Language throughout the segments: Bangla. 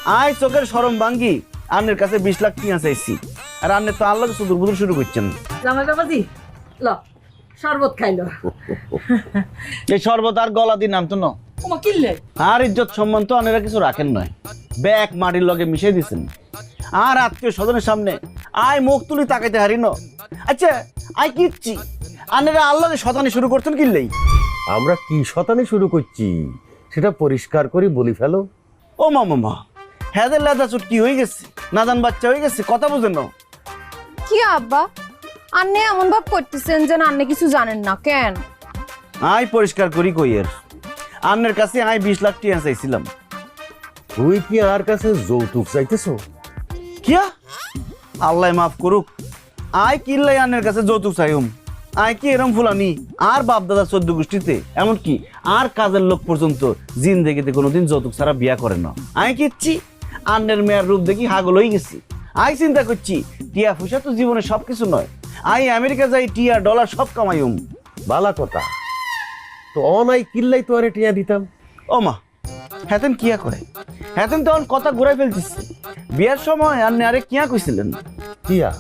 আয় চোখের শরম ভাঙ্গি আন্নের কাছে 20 লাখ টিয়া চাইছি, আর আন্নের তো আল্লাহ সুদূর বুদুর শুরু করছেন। জামাই বাবাজি ল শরবত খাইলো। এই শরবত আর গলা দিয়ে নামতো না। ওমা কিনলে আর ইজ্জত সম্মান তো আনেরা কিছু রাখেন নয়, ব্যাগ মাটির লগে মিশিয়ে দিছেন। আর আত্মীয় স্বজনের সামনে আয় মুখ তুলি তাকাইতে হারিনো। আচ্ছা আয় কিচ্ছি আনেরা আল্লাহকে শতানি শুরু করছেন কিনলেই। আমরা কি শতানি শুরু করছি সেটা পরিষ্কার করে বলি ফেলো। ও মামা হ্যাদের লেদা চুট কি হয়ে গেছে, নাদান বাচ্চা হয়ে গেছে, কথা বুঝেন না? কি আব্বা আন্নে এমন ভাব করতেছেন যেন আন্নে কিছু জানেন না কেন? আয় পরিষ্কার করি কইয়ের আন্নের কাছে আয় 20 লাখ টিয়া চাইছিলাম। তুই কি আর কাছে যৌতুক চাইতেছো? কিয়া আল্লাহ মাফ করুক, আয় কিল্লাই আন্নের কাছে যৌতুক চাইম। আয় কি এরম ফুলানি আর বাপ দাদা 14 গোষ্ঠীতে এমনকি আর কাজের লোক পর্যন্ত জিন্দেগিতে কোনোদিন যৌতুক ছাড়া বিয়া করে না। আয় কিচ্ছি আন্নের মেয়ের রূপ দেখি হাগল হয়ে গেছি। আয় চিন্তা করছি টিয়া পয়সা তো জীবনে সবকিছু নয়, আই আমেরিকা যাই টিয়া ডলার সব কামাইম। বালা কথা তো অনাই কিল্লাই তো আরে টিয়া দিতাম। ও মা হেতেন কিয়া করে, হেতেন তখন কথা ঘুরাই ফেলতেছে। বিয়ার সময় আন্নে আরে কিয়া কইছিলেন? টিয়া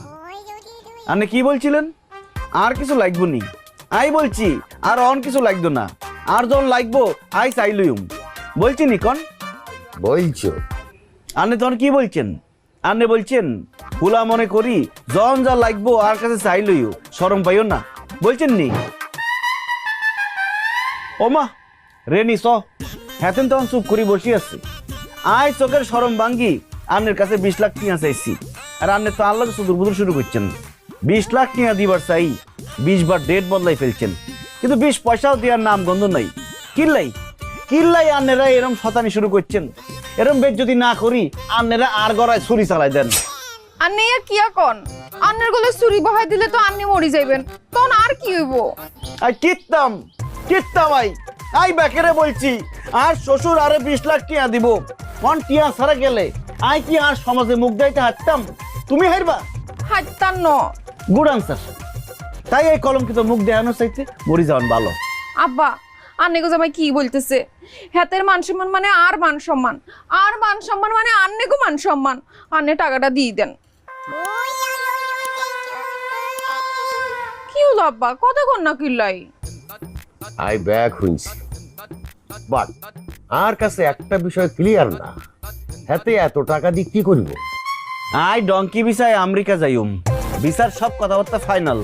আন্নে কি বলছিলেন? আর কিছু লাগবো নি? আই বলছি আর অন কিছু লাগতো না, আর যখন লাগবো আই চাইলুম বলছি নি কন। বলছো আন্নে তখন কি বলছেন? আন্নে বলছেন ফুলা মনে করি যখন যা লাগবো আর কাছে চাইলইও, শরম পাইও না বলছেন নি? ও মা রেনি স হেতেন তখন চুপ করি বসি আছে। আয় চোখের শরম ভাঙ্গি আন্নের কাছে 20 লাখ টিয়া চাইছি, আর আন্নে তো আল্লাহকে সুদূর বুদুর শুরু করছেন। 20 লাখ টিয়া দিবার চাই 20 বার ডেট বদলাই ফেলছেন, কিন্তু 20 পয়সাও দেওয়ার নাম গন্ধ নাই। কিল্লাই কিল্লাই আন্নেরা এরম শতানি শুরু করছেন। এরম বেশ যদি না করি আন্নেরা আর গড়ায় ছুরি চালাই দেন। আন্নে আর কিয়া কন? আন্নের গলে ছুরি বহাই দিলে তো আন্নে মরি যাইবেন, তখন আর কি হইব? আই কিত্তাম আই আই ব্যাকেরে বলছি আর শ্বশুর আরে 20 লাখ টিয়া দিব। কোন টিয়া ছাড়া গেলে আই কি আর সমাজে মুখ দাইতে হাঁটতাম? তুমি হারবা? হাইতান ন। Good answer. তাই এই কলঙ্কিত মুখ দেখানোর চাইতে মরি যাওয়ান ভালো। আব্বা আন্নে গো জামাই কি বলতেছে? হাতের মান সম্মান মানে আর মান সম্মান, আর মান সম্মান মানে আন্নে গো মান সম্মান। আন্নে টাকাটা দিয়ে দেন। কি হলো আব্বা, কথা কন না কিল্লাই? আই ব্যাগ হইছি, বাট আর কাছে একটা বিষয় ক্লিয়ার না, হাতে এত টাকা দিয়ে কি করব? আই ডঙ্কি ভিসায় আমেরিকা যাইম, ভিসার সব কথাবার্তা ফাইনাল।